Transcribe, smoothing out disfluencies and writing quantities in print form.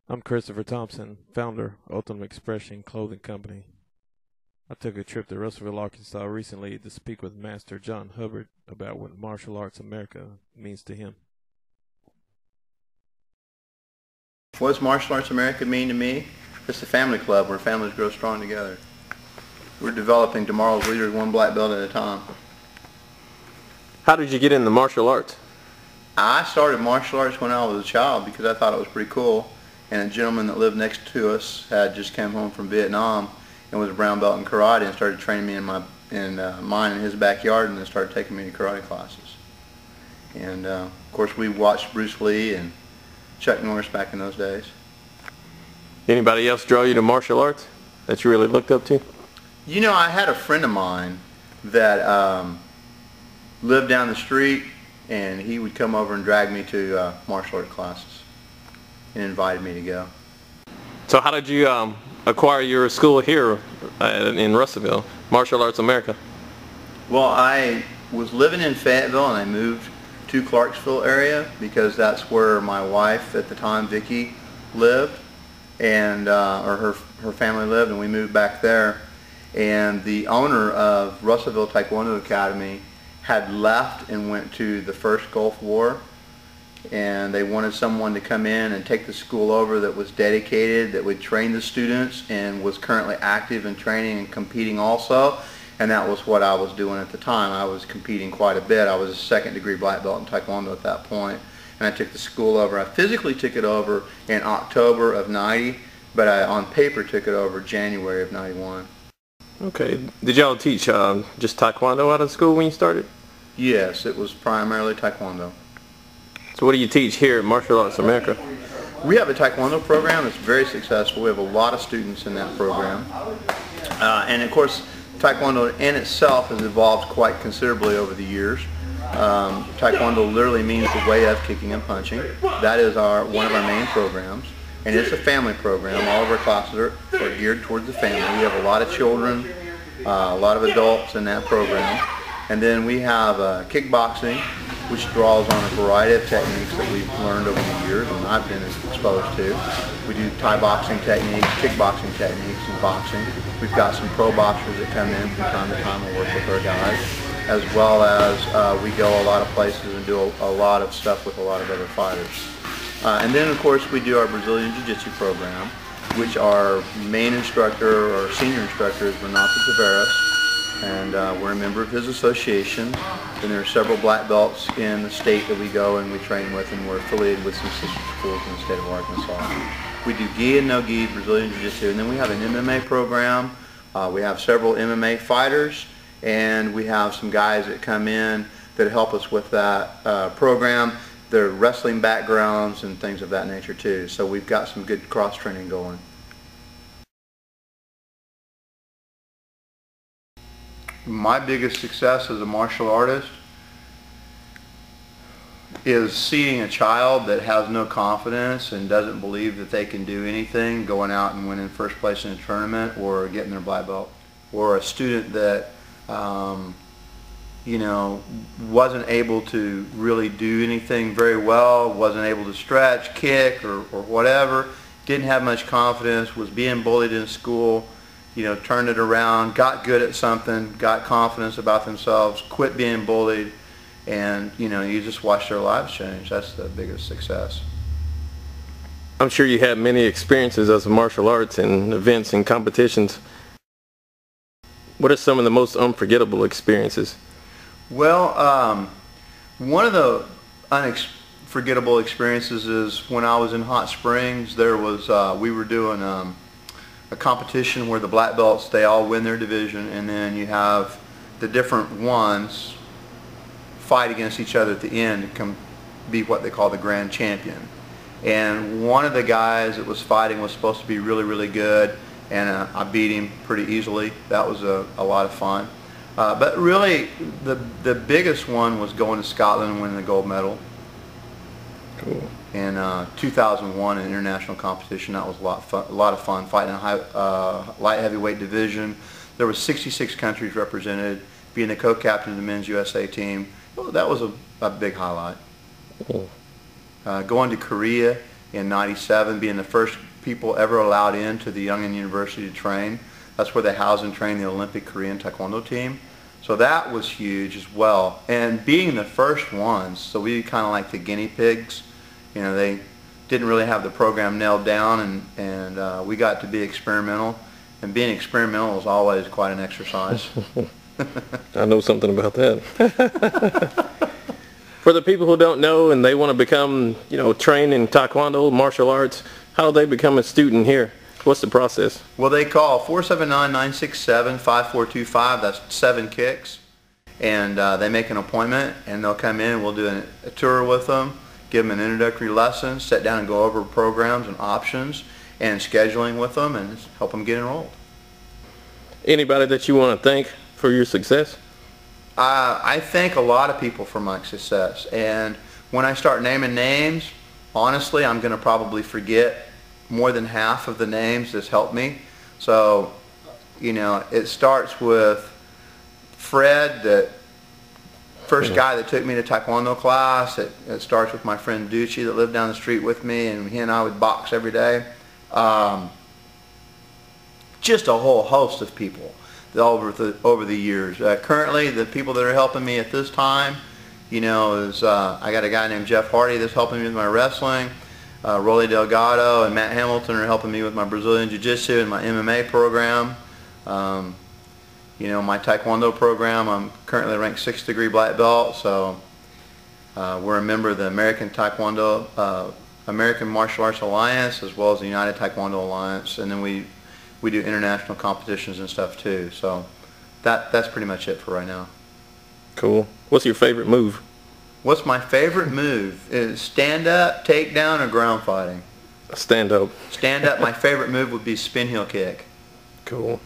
I'm Christopher Thompson, founder, Ultimate Expression Clothing Company. I took a trip to Russellville, Arkansas recently to speak with Master John Hubbard about what martial arts America means to him. What does martial arts America mean to me? It's a family club where families grow strong together. We're developing tomorrow's leaders one black belt at a time. How did you get into martial arts? I started martial arts when I was a child because I thought it was pretty cool. And a gentleman that lived next to us had just come home from Vietnam and was a brown belt in karate and started training me in mine in his backyard, and then started taking me to karate classes. And of course we watched Bruce Lee and Chuck Norris back in those days. Anybody else draw you to martial arts that you really looked up to? You know, I had a friend of mine that lived down the street, and he would come over and drag me to martial art classes and invited me to go. So how did you acquire your school here in Russellville, Martial Arts America? Well, I was living in Fayetteville and I moved to Clarksville area because that's where my wife at the time, Vicki, lived, and or her family lived, and we moved back there. And the owner of Russellville Taekwondo Academy had left and went to the first Gulf War, and they wanted someone to come in and take the school over that was dedicated, that would train the students and was currently active in training and competing also. And that was what I was doing at the time. I was competing quite a bit. I was a second-degree black belt in Taekwondo at that point, and I took the school over. I physically took it over in October of '90, but I on paper took it over January of '91. Okay. Did y'all teach just Taekwondo out of school when you started? Yes, it was primarily Taekwondo. So what do you teach here at Martial Arts America? We have a Taekwondo program that's very successful. We have a lot of students in that program. And of course, Taekwondo in itself has evolved quite considerably over the years. Taekwondo literally means the way of kicking and punching. That is one of our main programs. And it's a family program. All of our classes are geared towards the family. We have a lot of children, a lot of adults in that program. And then we have kickboxing, which draws on a variety of techniques that we've learned over the years and I've been exposed to. We do Thai boxing techniques, kickboxing techniques, and boxing. We've got some pro boxers that come in from time to time and work with our guys, as well as we go a lot of places and do a lot of stuff with a lot of other fighters. And then of course we do our Brazilian Jiu-Jitsu program, which our main instructor or senior instructor is Renato Tavares. And we're a member of his association, and there are several black belts in the state that we go and we train with, and we're affiliated with some sister schools in the state of Arkansas. We do gi and no gi, Brazilian Jiu-Jitsu, and then we have an MMA program. We have several MMA fighters, and we have some guys that come in that help us with that program. Their wrestling backgrounds and things of that nature too, so we've got some good cross-training going. My biggest success as a martial artist is seeing a child that has no confidence and doesn't believe that they can do anything going out and winning first place in a tournament or getting their black belt, or a student that you know, wasn't able to really do anything very well, wasn't able to stretch, kick, or whatever, didn't have much confidence, was being bullied in school. You know, turned it around, got good at something, got confidence about themselves, quit being bullied, and you know, you just watch their lives change. That's the biggest success. I'm sure you had many experiences as a martial arts and events and competitions. What are some of the most unforgettable experiences? Well, one of the unforgettable experiences is when I was in Hot Springs. There was we were doing a competition where the black belts, they all win their division, and then you have the different ones fight against each other at the end to be what they call the grand champion. And one of the guys that was fighting was supposed to be really, really good, and I beat him pretty easily. That was a lot of fun. But really, the biggest one was going to Scotland and winning the gold medal. Cool. In 2001, an international competition. That was a lot of fun, fighting in a light heavyweight division. There were 66 countries represented, being the co-captain of the men's USA team. Well, that was a big highlight. Cool. Going to Korea in '97, being the first people ever allowed into the Youngin University to train. That's where they house and train the Olympic Korean Taekwondo team. So that was huge as well. And being the first ones, so we kind of like the guinea pigs. You know, they didn't really have the program nailed down, and we got to be experimental. And being experimental is always quite an exercise. I know something about that. For the people who don't know and they want to become, trained in Taekwondo, martial arts, how do they become a student here? What's the process? Well, they call 479-967-5425. That's 7 kicks. And they make an appointment, and they'll come in, and we'll do a tour with them, give them an introductory lesson, sit down and go over programs and options and scheduling with them, and help them get enrolled. Anybody that you want to thank for your success? I thank a lot of people for my success. And when I start naming names, honestly, I'm going to probably forget more than half of the names that's helped me. So, it starts with Fred, the first guy that took me to Taekwondo class. It starts with my friend Ducci that lived down the street with me, and he and I would box every day. Just a whole host of people over the years. Currently, the people that are helping me at this time, is I got a guy named Jeff Hardy that's helping me with my wrestling. Rolly Delgado and Matt Hamilton are helping me with my Brazilian Jiu-Jitsu and my MMA program. My Taekwondo program, I'm currently ranked 6th degree black belt, so we're a member of the American Martial Arts Alliance, as well as the United Taekwondo Alliance, and then we do international competitions and stuff too. So that's pretty much it for right now. Cool. What's your favorite move? What's my favorite move? Is stand up, takedown, or ground fighting? Stand up. Stand up. My favorite move would be spin heel kick. Cool.